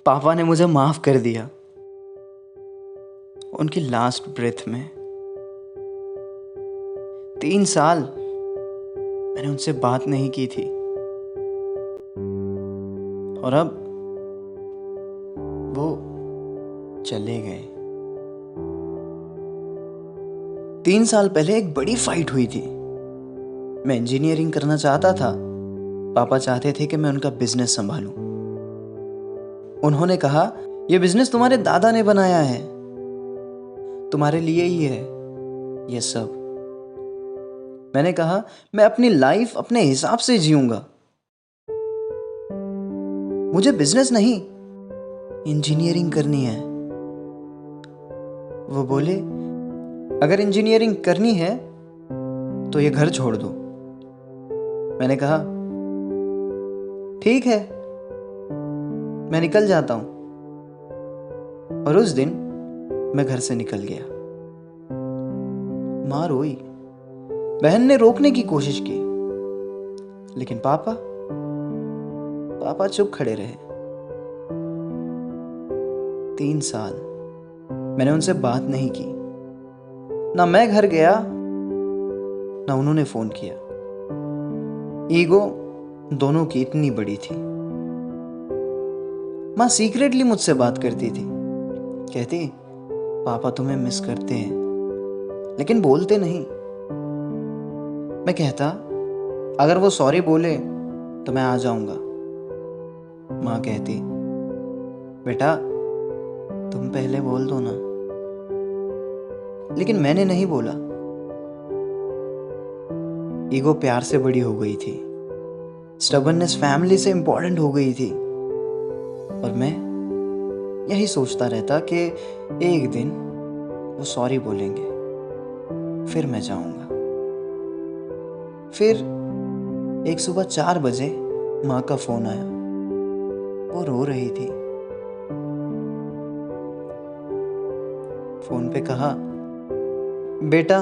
पापा ने मुझे माफ कर दिया। उनकी लास्ट ब्रेथ में 3 साल मैंने उनसे बात नहीं की थी, और अब वो चले गए। 3 साल पहले एक बड़ी फाइट हुई थी। मैं इंजीनियरिंग करना चाहता था। पापा चाहते थे कि मैं उनका बिजनेस संभालूं। उन्होंने कहा, यह बिजनेस तुम्हारे दादा ने बनाया है, तुम्हारे लिए ही है यह सब। मैंने कहा, मैं अपनी लाइफ अपने हिसाब से जीऊंगा, मुझे बिजनेस नहीं इंजीनियरिंग करनी है। वो बोले, अगर इंजीनियरिंग करनी है तो ये घर छोड़ दो। मैंने कहा, ठीक है, मैं निकल जाता हूं। और उस दिन मैं घर से निकल गया। मां रोई, बहन ने रोकने की कोशिश की, लेकिन पापा चुप खड़े रहे। 3 साल मैंने उनसे बात नहीं की। ना मैं घर गया, ना उन्होंने फोन किया। ईगो दोनों की इतनी बड़ी थी। मां सीक्रेटली मुझसे बात करती थी, कहती, पापा तुम्हें मिस करते हैं, लेकिन बोलते नहीं। मैं कहता, अगर वो सॉरी बोले तो मैं आ जाऊंगा। मां कहती, बेटा तुम पहले बोल दो ना। लेकिन मैंने नहीं बोला। ईगो प्यार से बड़ी हो गई थी, स्टबर्ननेस फैमिली से इंपॉर्टेंट हो गई थी, और मैं यही सोचता रहता कि एक दिन वो सॉरी बोलेंगे, फिर मैं जाऊंगा। फिर एक सुबह 4 बजे माँ का फोन आया। वो रो रही थी। फोन पे कहा, बेटा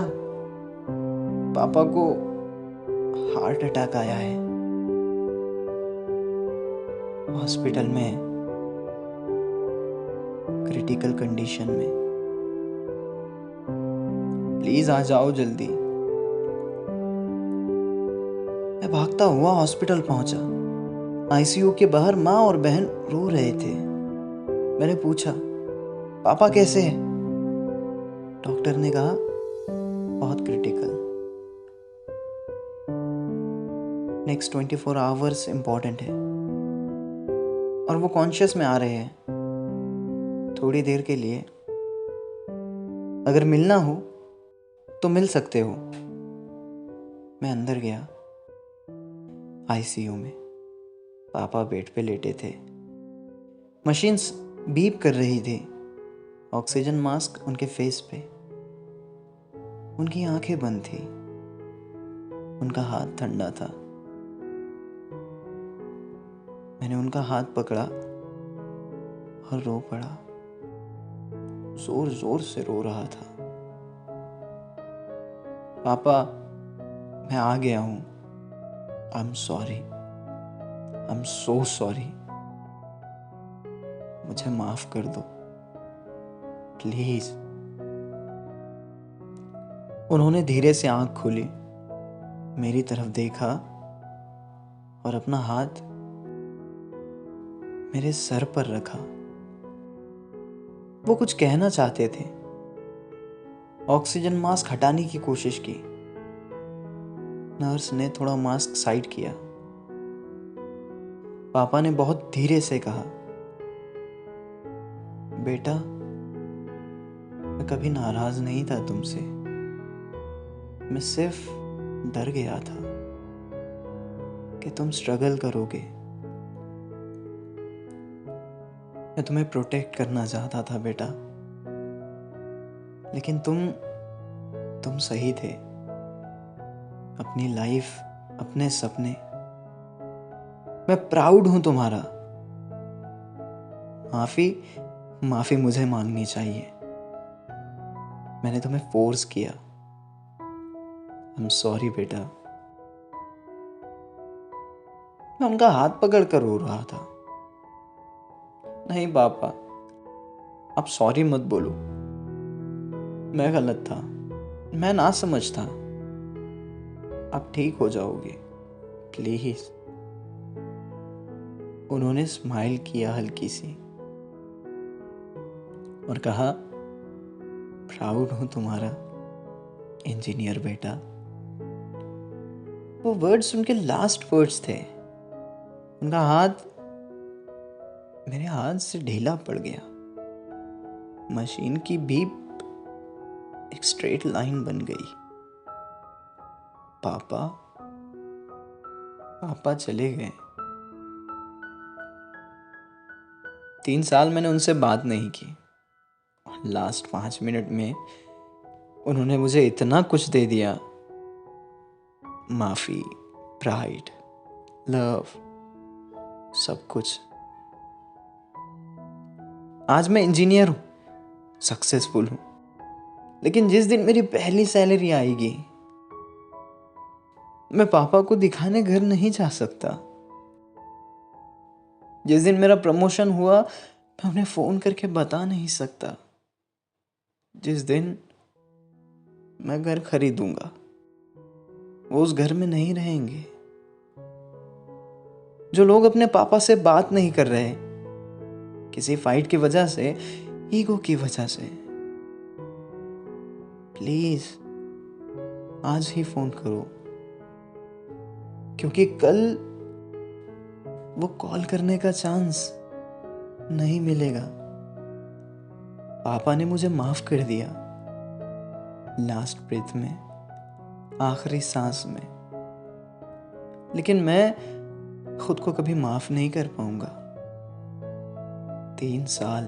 पापा को हार्ट अटैक आया है, हॉस्पिटल में, क्रिटिकल कंडीशन में, प्लीज आ जाओ जल्दी। मैं भागता हुआ हॉस्पिटल पहुंचा। आईसीयू के बाहर माँ और बहन रो रहे थे। मैंने पूछा, पापा कैसे हैं? डॉक्टर ने कहा, बहुत क्रिटिकल, नेक्स्ट 24 आवर्स इंपॉर्टेंट है, और वो कॉन्शियस में आ रहे हैं थोड़ी देर के लिए। अगर मिलना हो तो मिल सकते हो। मैं अंदर गया। आईसीयू में पापा बेड पे लेटे थे। मशीन्स बीप कर रही थी, ऑक्सीजन मास्क उनके फेस पे। उनकी आंखें बंद थी, उनका हाथ ठंडा था। मैंने उनका हाथ पकड़ा और रो पड़ा। जोर जोर से रो रहा था। पापा मैं आ गया हूं, I am sorry, I am so sorry, मुझे माफ कर दो प्लीज। उन्होंने धीरे से आंख खोली, मेरी तरफ देखा और अपना हाथ मेरे सर पर रखा। वो कुछ कहना चाहते थे। ऑक्सीजन मास्क हटाने की कोशिश की। नर्स ने थोड़ा मास्क साइड किया। पापा ने बहुत धीरे से कहा, बेटा मैं कभी नाराज नहीं था तुमसे, मैं सिर्फ डर गया था कि तुम स्ट्रगल करोगे। मैं तुम्हें प्रोटेक्ट करना चाहता था बेटा, लेकिन तुम सही थे। अपनी लाइफ, अपने सपने, मैं प्राउड हूं तुम्हारा। माफी मुझे मांगनी चाहिए। मैंने तुम्हें फोर्स किया। आई एम सॉरी बेटा। मैं उनका हाथ पकड़ कर रो रहा था। नहीं पापा, आप सॉरी मत बोलो, मैं गलत था, मैं ना समझ था, आप ठीक हो जाओगे, प्लीज। उन्होंने स्माइल किया हल्की सी और कहा, प्राउड हूं तुम्हारा इंजीनियर बेटा। वो वर्ड्स उनके लास्ट वर्ड्स थे। उनका हाथ मेरे हाथ से ढीला पड़ गया। मशीन की बीप एक स्ट्रेट लाइन बन गई। पापा पापा चले गए। 3 साल मैंने उनसे बात नहीं की और लास्ट 5 मिनट में उन्होंने मुझे इतना कुछ दे दिया। माफी, प्राइड, लव, सब कुछ। आज मैं इंजीनियर हूं, सक्सेसफुल हूं, लेकिन जिस दिन मेरी पहली सैलरी आएगी, मैं पापा को दिखाने घर नहीं जा सकता। जिस दिन मेरा प्रमोशन हुआ, मैं उन्हें फोन करके बता नहीं सकता। जिस दिन मैं घर खरीदूंगा, वो उस घर में नहीं रहेंगे। जो लोग अपने पापा से बात नहीं कर रहे, किसी फाइट की वजह से, ईगो की वजह से, प्लीज आज ही फोन करो, क्योंकि कल वो कॉल करने का चांस नहीं मिलेगा। पापा ने मुझे माफ कर दिया लास्ट ब्रेथ में, आखिरी सांस में, लेकिन मैं खुद को कभी माफ नहीं कर पाऊंगा। 3 साल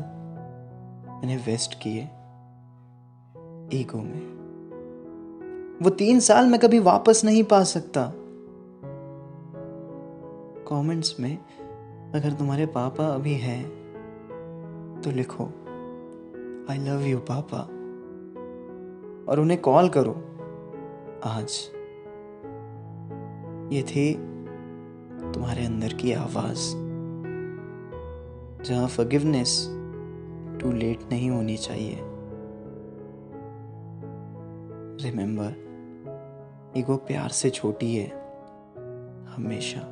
मैंने वेस्ट किए ईगो में। वो 3 साल मैं कभी वापस नहीं पा सकता। कमेंट्स में अगर तुम्हारे पापा अभी हैं तो लिखो, आई लव यू पापा, और उन्हें कॉल करो आज। ये थी तुम्हारे अंदर की आवाज, जहां फॉरगिवनेस टू लेट नहीं होनी चाहिए। रिमेंबर, ईगो प्यार से छोटी है हमेशा।